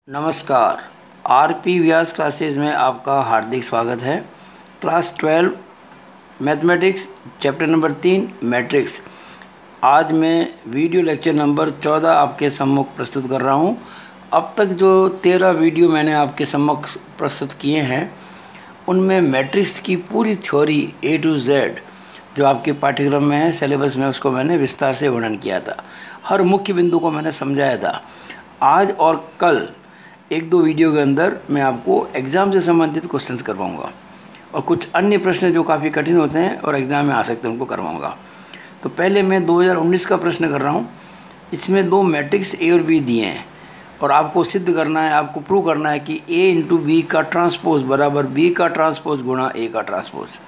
नमस्कार। आरपी व्यास क्लासेस में आपका हार्दिक स्वागत है। Class 12 mathematics chapter number 3 matrix. आज मैं वीडियो लेक्चर नंबर 14 आपके सम्मुख प्रस्तुत कर रहा हूं। अब तक जो 13 वीडियो मैंने आपके सम्मुख प्रस्तुत किए हैं उनमें मैट्रिक्स की पूरी थ्योरी A to Z जो आपके पाठ्यक्रम में है, सिलेबस में, उसको मैंने विस्तार से वर्णन किया था। हर मुख्य बिंदु को मैंने समझाया था। आज और कल एक दो वीडियो के अंदर मैं आपको एग्ज़ाम से संबंधित क्वेश्चंस करवाऊंगा और कुछ अन्य प्रश्न जो काफ़ी कठिन होते हैं और एग्ज़ाम में आ सकते हैं उनको करवाऊंगा। तो पहले मैं 2019 का प्रश्न कर रहा हूं। इसमें दो मैट्रिक्स ए और बी दिए हैं और आपको सिद्ध करना है, आपको प्रूव करना है कि ए इंटू बी का ट्रांसपोज बराबर बी का ट्रांसपोज गुणा ए का ट्रांसपोज।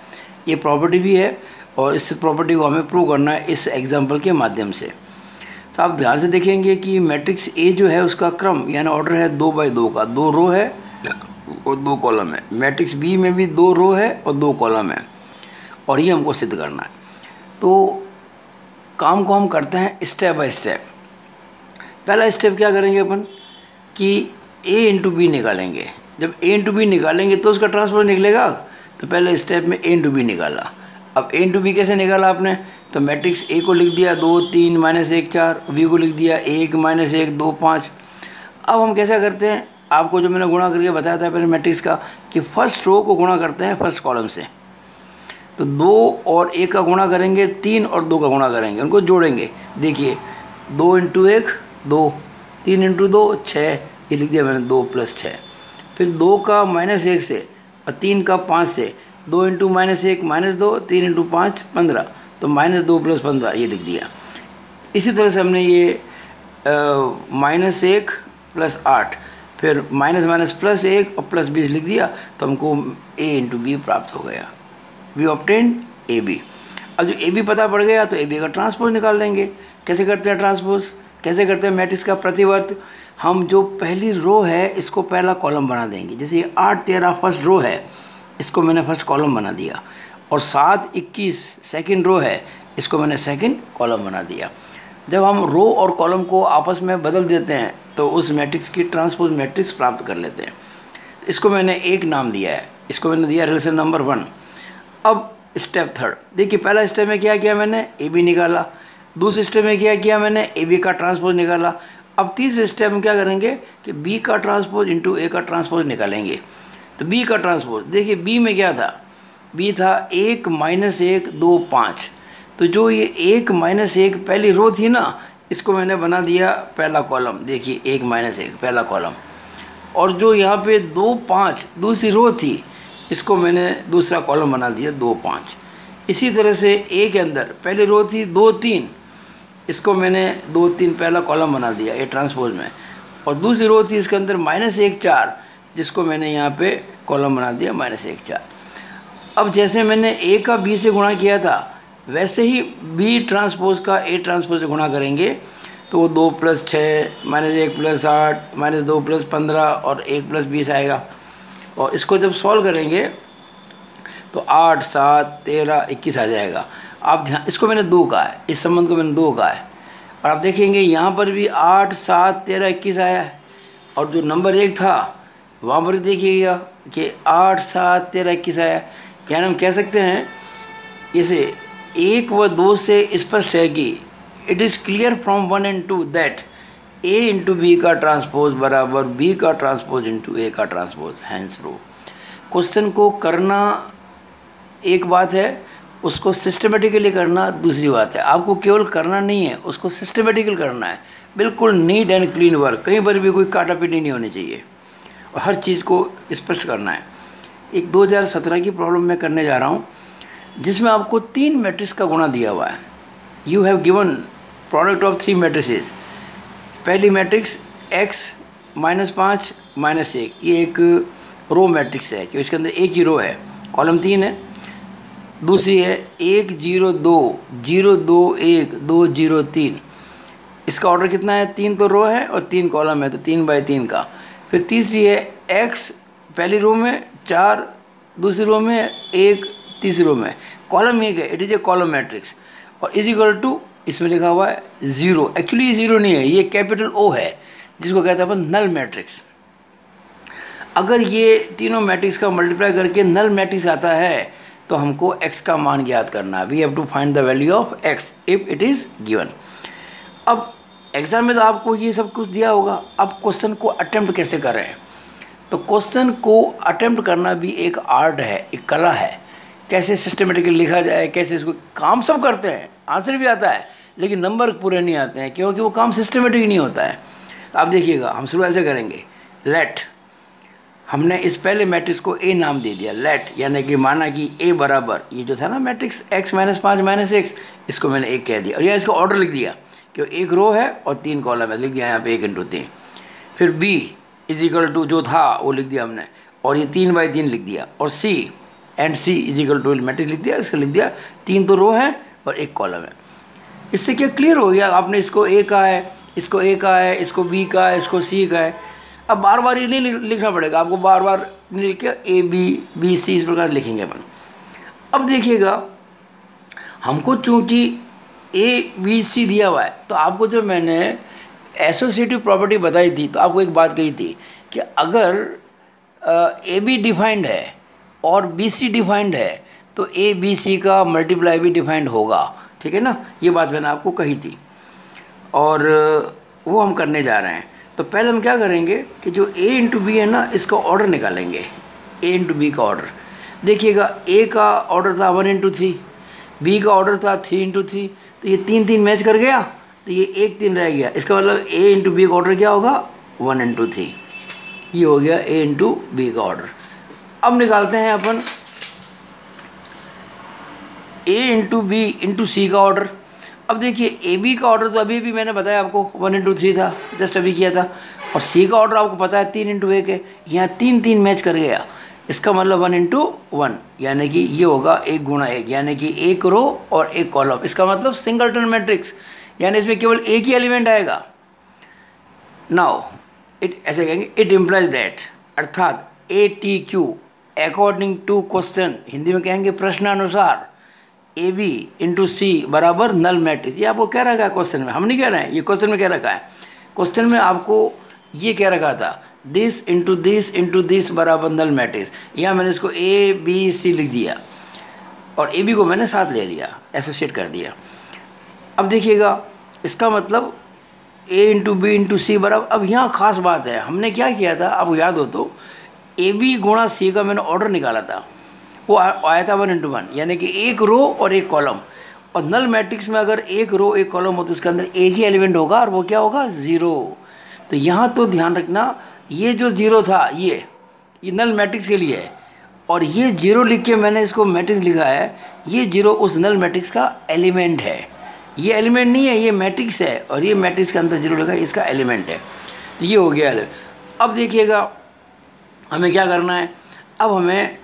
ये प्रॉपर्टी भी है और इस प्रॉपर्टी को हमें प्रूव करना है इस एग्जाम्पल के माध्यम से। तो आप ध्यान से देखेंगे कि मैट्रिक्स ए जो है उसका क्रम यानी ऑर्डर है 2 बाई 2 का, 2 रो है और 2 कॉलम है। मैट्रिक्स बी में भी 2 रो है और 2 कॉलम है और ये हमको सिद्ध करना है। तो काम को हम करते हैं स्टेप बाय स्टेप। पहला स्टेप क्या करेंगे अपन कि ए इंटू बी निकालेंगे। जब ए इंटू बी निकालेंगे तो उसका ट्रांसपोज निकलेगा। तो पहले स्टेप में ए इंटू बी निकाला। अब ए इंटू बी कैसे निकाला आपने? तो मैट्रिक्स ए को लिख दिया 2 3 -1 4, बी को लिख दिया 1 -1 2 5। अब हम कैसा करते हैं, आपको जो मैंने गुणा करके बताया था पहले मैट्रिक्स का कि फर्स्ट रो को गुणा करते हैं फर्स्ट कॉलम से। तो 2 और 1 का गुणा करेंगे, 3 और 2 का गुणा करेंगे, उनको जोड़ेंगे। देखिए 2 × 1 2, 3 × 2 6, ये लिख दिया मैंने 2 + 6। फिर 2 का -1 से और 3 का 5 से, 2 × -1 -2, 3 × 5 15, तो -2 + 15 ये लिख दिया। इसी तरह से हमने ये -1 + 8, फिर --+1 और +20 लिख दिया। तो हमको a × b प्राप्त हो गया। We obtained AB। अब जो AB पता पड़ गया तो AB का ट्रांसपोज निकाल देंगे। कैसे करते हैं ट्रांसपोज, कैसे करते हैं मैट्रिक्स का प्रतिवर्त? हम जो पहली रो है इसको पहला कॉलम बना देंगे। जैसे 8 13 फर्स्ट रो है, इसको मैंने फर्स्ट कॉलम बना दिया। और 7 21 सेकंड रो है, इसको मैंने सेकंड कॉलम बना दिया। जब हम रो और कॉलम को आपस में बदल देते हैं तो उस मैट्रिक्स की ट्रांसपोज मैट्रिक्स प्राप्त कर लेते हैं। इसको मैंने एक नाम दिया है, इसको मैंने दिया रिलेशन नंबर 1। अब स्टेप थर्ड देखिए, पहला स्टेप में क्या किया मैंने, ए बी निकाला। दूसरे स्टेप में क्या किया मैंने, ए बी का ट्रांसपोज निकाला। अब तीसरे स्टेप में क्या करेंगे कि बी का ट्रांसपोज इंटू ए का ट्रांसपोज निकालेंगे। तो बी का ट्रांसपोज देखिए, बी में क्या था, बी था 1 -1 2 5। तो जो ये 1 -1 पहली रो थी ना, इसको मैंने बना दिया पहला कॉलम। देखिए 1 -1 पहला कॉलम। और जो यहाँ पे 2 5 दूसरी रो थी, इसको मैंने दूसरा कॉलम बना दिया 2 5। इसी तरह से ए के अंदर पहली रो थी 2 3, इसको मैंने 2 3 पहला कॉलम बना दिया ए ट्रांसपोज में। और दूसरी रो थी इसके अंदर -1 4, जिसको मैंने यहाँ पे कॉलम बना दिया -1 4। अब जैसे मैंने ए का बी से गुणा किया था वैसे ही बी ट्रांसपोज का ए ट्रांसपोज से गुणा करेंगे। तो वो 2 + 6 -1 + 8 -2 + 15 और 1 + 20 आएगा। और इसको जब सॉल्व करेंगे तो 8 7 13 21 आ जाएगा। आप ध्यान, इसको मैंने 2 कहा है, इस संबंध को मैंने 2 कहा है। और आप देखेंगे यहाँ पर भी 8 7 13 21 आया है। और जो नंबर 1 था वहाँ पर देखिएगा कि 8 7 13 21 आया। यानी हम कह सकते हैं इसे 1 व 2 से स्पष्ट है कि it is clear from 1 and 2 that A × B का ट्रांसपोज बराबर B का ट्रांसपोज इंटू A का ट्रांसपोज। Hence prove. क्वेश्चन को करना एक बात है, उसको सिस्टमेटिकली करना दूसरी बात है। आपको केवल करना नहीं है, उसको सिस्टमेटिकल करना है। बिल्कुल नीट एंड क्लीन वर्क, कहीं पर भी कोई काटापीटी नहीं होनी चाहिए और हर चीज़ को स्पष्ट करना है। एक 2017 की प्रॉब्लम मैं करने जा रहा हूँ जिसमें आपको 3 मैट्रिक्स का गुणा दिया हुआ है। You have given product of 3 matrices. पहली मैट्रिक्स x -5 -1, ये एक रो मैट्रिक्स है कि इसके अंदर एक ही रो है, कॉलम 3 है। दूसरी है 1 0 2 0 2 1 2 0 3, इसका ऑर्डर कितना है, 3 तो रो है और 3 कॉलम है, तो 3 बाई 3 का। फिर तीसरी है x पहली रो में 4, दूसरी रो में 1, तीसरी रो में कॉलम 1 है, it is a column matrix. और इज इक्वल टू इसमें लिखा हुआ है 0। एक्चुअली ये 0 नहीं है, ये कैपिटल O है जिसको कहते हैं अपन नल मैट्रिक्स। अगर ये तीनों मैट्रिक्स का मल्टीप्लाई करके नल मैट्रिक्स आता है तो हमको x का मान ज्ञात करना है। We have to find the value of x if it is given. अब एग्जाम में तो आपको ये सब कुछ दिया होगा, अब क्वेश्चन को अटेम्प्ट कैसे करें। तो क्वेश्चन को अटेम्प्ट करना भी एक आर्ट है, एक कला है। कैसे सिस्टमेटिकली लिखा जाए, कैसे इसको काम सब करते हैं, आंसर भी आता है लेकिन नंबर पूरे नहीं आते हैं क्योंकि वो काम सिस्टमेटिक नहीं होता है। तो आप देखिएगा हम शुरू ऐसे करेंगे। लेट, हमने इस पहले मैट्रिक्स को ए नाम दे दिया, लेट यानी कि माना कि ए बराबर ये जो था ना मैट्रिक्स x - 5 - x, इसको मैंने एक कह दिया और यहाँ इसका ऑर्डर लिख दिया कि एक रो है और 3 कॉलम है, लिख दिया यहाँ पे 1 × 3। फिर b = जो था वो लिख दिया हमने और ये 3/3 लिख दिया और c = मैट्रिक्स लिख दिया, इसका लिख दिया 3 तो रो है और 1 कॉलम है। इससे क्या क्लियर हो गया, आपने इसको ए का है, इसको ए का है, इसको बी का है, इसको सी का है। अब बार बार ये नहीं लिखना पड़ेगा आपको, बार बार नहीं लिख के ए बी सी इस प्रकार लिखेंगे अपन। अब देखिएगा हमको चूँकि ए बी सी दिया हुआ है तो आपको जब मैंने एसोसिएटिव प्रॉपर्टी बताई थी तो आपको एक बात कही थी कि अगर ए बी डिफाइंड है और बी सी डिफाइंड है तो ए बी सी का मल्टीप्लाई भी डिफाइंड होगा, ठीक है ना। ये बात मैंने आपको कही थी और वो हम करने जा रहे हैं। तो पहले हम क्या करेंगे कि जो a × b है ना, इसका ऑर्डर निकालेंगे, a × b का ऑर्डर। देखिएगा a का ऑर्डर था 1 × 3, b का ऑर्डर था 3 × 3, तो ये 3 3 मैच कर गया तो ये 1 3 रह गया। इसका मतलब a × b का ऑर्डर क्या होगा 1 × 3, ये हो गया a × b का ऑर्डर। अब निकालते हैं अपन a × b × c का ऑर्डर। अब देखिए ए बी का ऑर्डर तो अभी भी मैंने बताया आपको 1 × 3 था, जस्ट अभी किया था, और सी का ऑर्डर आपको पता है 3 × 1 है। यहाँ 3 3 मैच कर गया, इसका मतलब 1 × 1 यानी कि ये होगा 1 × 1 यानी कि 1 रो और 1 कॉलम। इसका मतलब सिंगलटन मैट्रिक्स, यानी इसमें केवल एक ही एलिमेंट आएगा। नाउ इट ऐसे कहेंगे इट इम्प्लाइज दैट, अर्थात ATQ according to question, Hindi में कहेंगे प्रश्नानुसार, AB × C बराबर नल मैट्रिक्स। ये आपको कह रखा है क्वेश्चन में, हम नहीं कह रहे हैं, ये क्वेश्चन में कह रखा है। क्वेश्चन में आपको ये कह रखा था दिस × दिस बराबर नल मैट्रिक्स। यहाँ मैंने इसको ABC लिख दिया और AB को मैंने साथ ले लिया, एसोसिएट कर दिया। अब देखिएगा इसका मतलब A × B × C बराबर। अब यहाँ खास बात है, हमने क्या किया था आपको याद हो तो AB × C का मैंने ऑर्डर निकाला था, वो आया था 1 × 1 यानी कि 1 रो और 1 कॉलम। और नल मैट्रिक्स में अगर 1 रो 1 कॉलम हो तो उसके अंदर एक ही एलिमेंट होगा और वो क्या होगा 0। तो यहाँ तो ध्यान रखना, ये जो 0 था ये नल मैट्रिक्स के लिए है और ये 0 लिख के मैंने इसको मैट्रिक्स लिखा है, ये 0 उस नल मैट्रिक्स का एलिमेंट है। ये एलिमेंट नहीं है, ये मैट्रिक्स है और ये मैट्रिक्स के अंदर 0 लिखा है, इसका एलिमेंट है। तो ये हो गया। अब देखिएगा हमें क्या करना है, अब हमें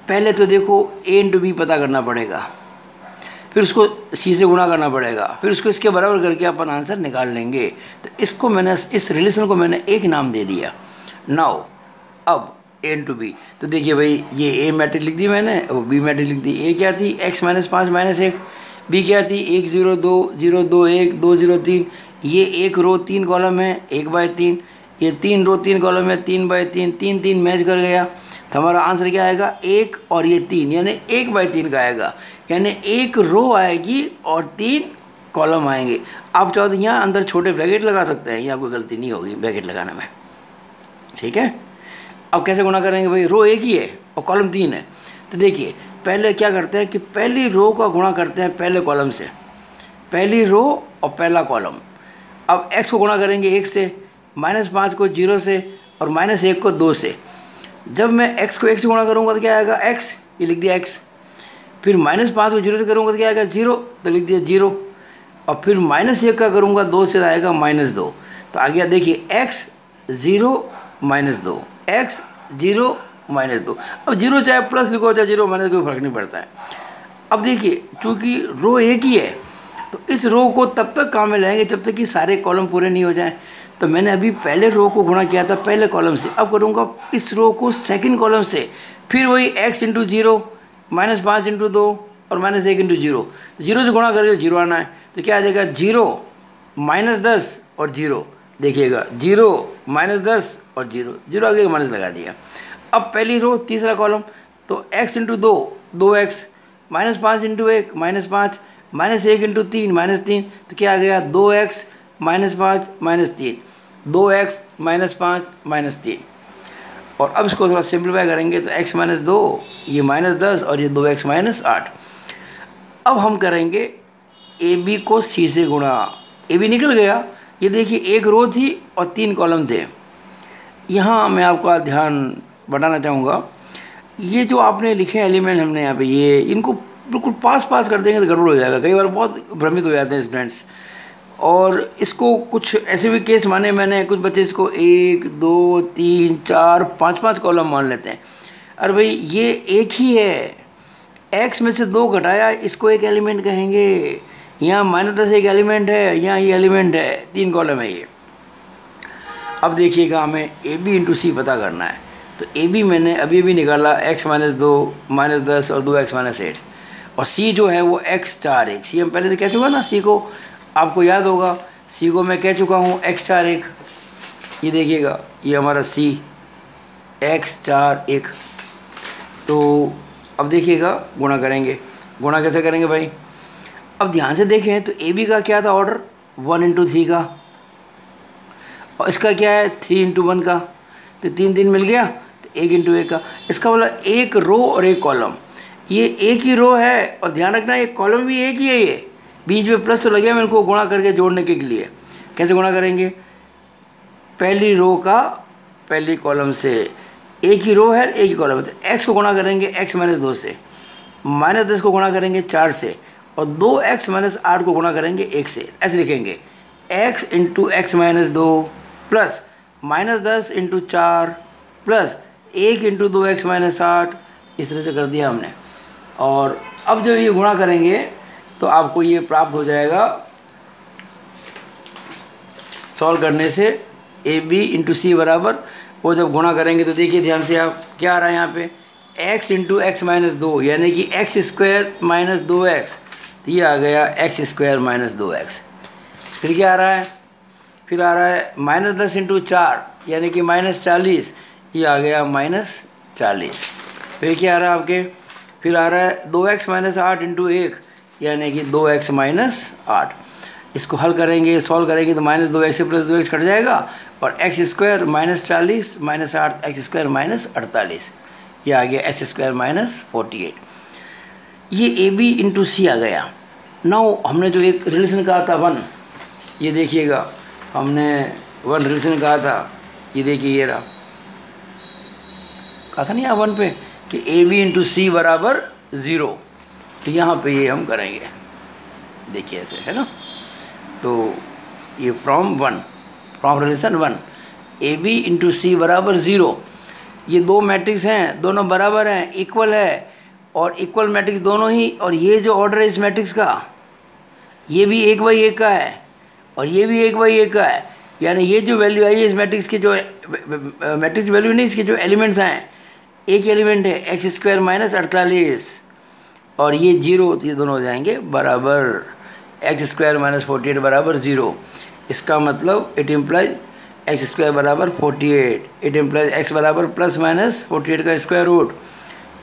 पहले तो देखो a × b पता करना पड़ेगा, फिर उसको c से गुणा करना पड़ेगा, फिर उसको इसके बराबर करके अपन आंसर निकाल लेंगे। तो इसको मैंने, इस रिलेशन को मैंने एक नाम दे दिया। नाउ अब a × b, तो देखिए भाई ये a मैट्रिक्स लिख दी मैंने और b मैट्रिक्स लिख दी। a क्या थी x - 5 - 1, b क्या थी 1 0 2 0 2 1 2 0 3, ये 1 रो 3 कॉलम है 1/3, ये 3 रो 3 कॉलम है 3/3, 3 3 मैच कर गया। तो हमारा आंसर क्या आएगा 1 और ये 3 यानी 1/3 का आएगा, यानी 1 रो आएगी और 3 कॉलम आएंगे। आप चाहो तो यहाँ अंदर छोटे ब्रैकेट लगा सकते हैं, यहाँ कोई गलती नहीं होगी ब्रैकेट लगाने में, ठीक है। अब कैसे गुणा करेंगे भाई, रो एक ही है और कॉलम 3 है। तो देखिए पहले क्या करते हैं कि पहली रो का गुणा करते हैं पहले कॉलम से, पहली रो और पहला कॉलम। अब x को गुणा करेंगे 1 से, -5 को 0 से और -1 को 2 से। जब मैं x को 1 से गुणा करूँगा तो क्या आएगा x, ये लिख दिया x। फिर -5 को 0 से करूँगा तो क्या आएगा 0, तो लिख दिया 0। और फिर -1 का करूँगा 2 से आएगा -2, तो आ गया देखिए x 0 -2, x 0 -2। अब 0 चाहे प्लस लिखो चाहे 0 माइनस, कोई फर्क नहीं पड़ता है। अब देखिए चूँकि रो एक ही है तो इस रो को तब तक काम में लाएंगे जब तक कि सारे कॉलम पूरे नहीं हो जाएं। तो मैंने अभी पहले रो को गुणा किया था पहले कॉलम से, अब करूँगा इस रो को सेकंड कॉलम से, फिर वही x × 0 -5 × 2 और -1 × 0। तो 0 से गुणा करके 0 आना है, तो क्या आ जाएगा 0 -10 और 0, देखिएगा 0 -10 और 0 0 आगे माइनस लगा दिया। अब पहली रो तीसरा कॉलम, तो x into 2 2x, -5 into 1 -5, -1 into 3 -3, तो क्या आ गया 2x -5 -3, 2x -5 -3। और अब इसको थोड़ा सिंप्लीफाई करेंगे तो x -2 ये -10 और ये 2x -8। अब हम करेंगे AB को C से गुणा, AB निकल गया। ये देखिए एक रो थी और 3 कॉलम थे। यहाँ मैं आपका ध्यान बढ़ाना चाहूँगा, ये जो आपने लिखे एलिमेंट हमने यहाँ पे, ये इनको बिल्कुल पास कर देंगे तो गड़बड़ हो जाएगा। कई बार बहुत भ्रमित हो जाते हैं स्टूडेंट्स, और इसको कुछ ऐसे भी केस माने मैंने, कुछ बच्चे इसको 1 2 3 4 5 कॉलम मान लेते हैं। अरे भाई ये एक ही है, x में से 2 घटाया, इसको एक एलिमेंट कहेंगे। यहाँ -10 एक एलिमेंट है, यहाँ ये एलिमेंट है, 3 कॉलम है ये। अब देखिएगा हमें AB इंटू C पता करना है, तो AB मैंने अभी भी निकाला x -2 -10 और 2x -8, और C जो है वो x 4 1, C हम पहले से कह चुका ना, C को आपको याद होगा, C को मैं कह चुका हूँ x 4 1। ये देखिएगा ये हमारा C x 4 1। तो अब देखिएगा गुणा करेंगे, गुणा कैसे करेंगे भाई? अब ध्यान से देखें तो AB का क्या था ऑर्डर, 1 इंटू 3 का, और इसका क्या है 3 इंटू 1 का, तो 3 3 मिल गया, तो 1 इंटू 1 का। इसका मतलब एक रो और एक कॉलम, ये एक ही रो है, और ध्यान रखना ये कॉलम भी एक ही है। ये बीच में प्लस तो लगे हैं इनको गुणा करके जोड़ने के लिए। कैसे गुणा करेंगे? पहली रो का पहली कॉलम से, एक ही रो है एक ही कॉलम है, तो x को गुणा करेंगे x -2 से, -10 को गुणा करेंगे 4 से, और 2x -8 को गुणा करेंगे 1 से। ऐसे लिखेंगे x into x -2 plus -10 into 4 plus 1 into 2x -8। इस तरह से कर दिया हमने। और अब जब ये गुणा करेंगे तो आपको ये प्राप्त हो जाएगा, सॉल्व करने से AB इंटू C बराबर, वो जब गुणा करेंगे तो देखिए ध्यान से आप, क्या आ रहा है यहाँ पे x इंटू x -2, यानी कि x स्क्वायर -2x, तो ये आ गया x स्क्वायर -2x। फिर क्या आ रहा है? फिर आ रहा है -10 इंटू 4, यानी कि -40, ये आ गया -40। फिर क्या आ रहा है आपके? फिर आ रहा है 2x -8 इंटू 1, यानी कि 2x -8। इसको हल करेंगे, सॉल्व करेंगे तो -2x से +2x कट जाएगा, और x स्क्वायर -40 -8 x स्क्वायर -48, ये आ गया x स्क्वायर -48। ये AB इंटू C आ गया। नाउ हमने जो एक रिलेशन कहा था 1, ये देखिएगा हमने 1 रिलेशन कहा था, ये देखिए ये रहा, कहा था नहीं यहाँ 1 पे कि AB इंटू C बराबर 0, तो यहाँ पे ये हम करेंगे, देखिए ऐसे है ना। तो ये from relation 1 AB into C बराबर 0, ये 2 मैट्रिक्स हैं, दोनों बराबर हैं, इक्वल है, और इक्वल मैट्रिक्स दोनों ही, और ये जो ऑर्डर है इस मैट्रिक्स का, ये भी 1/1 का है और ये भी 1/1 का है। यानी ये जो वैल्यू आई है इस मैट्रिक्स की, जो मैट्रिक्स वैल्यू नहीं, इसके जो एलिमेंट्स हैं, एक एलिमेंट है x स्क्वायर -48 और ये 0, तो ये दोनों हो जाएंगे बराबर, x स्क्वायर -48 बराबर 0। इसका मतलब इट इम्प्लाइज x स्क्वायर बराबर 48, इट इम्प्लाइज x बराबर +- 48 का square root,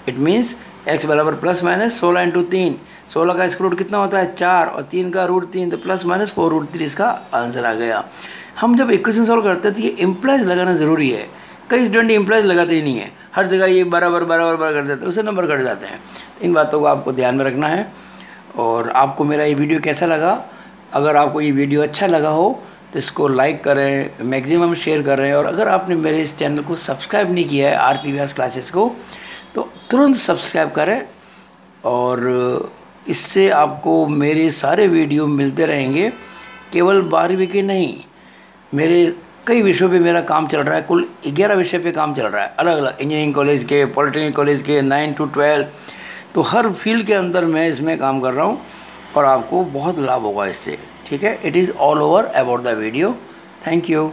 it means x बराबर +- 16 इंटू 3, 16 का स्क्वायर रूट कितना होता है 4, और 3 का रूट 3, तो +-4√3 इसका आंसर आ गया। हम जब इक्वेशन सॉल्व करते हैं तो ये इम्प्लाइज लगाना ज़रूरी है। कई स्टूडेंट इम्प्लाइज लगाते ही नहीं है, हर जगह ये बराबर कर देते हैं, उससे नंबर कट जाते हैं। इन बातों को आपको ध्यान में रखना है। और आपको मेरा ये वीडियो कैसा लगा? अगर आपको ये वीडियो अच्छा लगा हो तो इसको लाइक करें, मैक्सिमम शेयर करें, और अगर आपने मेरे इस चैनल को सब्सक्राइब नहीं किया है RP व्यास क्लासेस को, तो तुरंत सब्सक्राइब करें, और इससे आपको मेरे सारे वीडियो मिलते रहेंगे। केवल 12वीं के नहीं, मेरे कई विषयों पे मेरा काम चल रहा है, कुल 11 विषय पे काम चल रहा है, अलग अलग इंजीनियरिंग कॉलेज के, पॉलिटेक्निक कॉलेज के, 9 to 12, तो हर फील्ड के अंदर मैं इसमें काम कर रहा हूँ, और आपको बहुत लाभ होगा इससे। ठीक है, it is all over about the video. Thank you.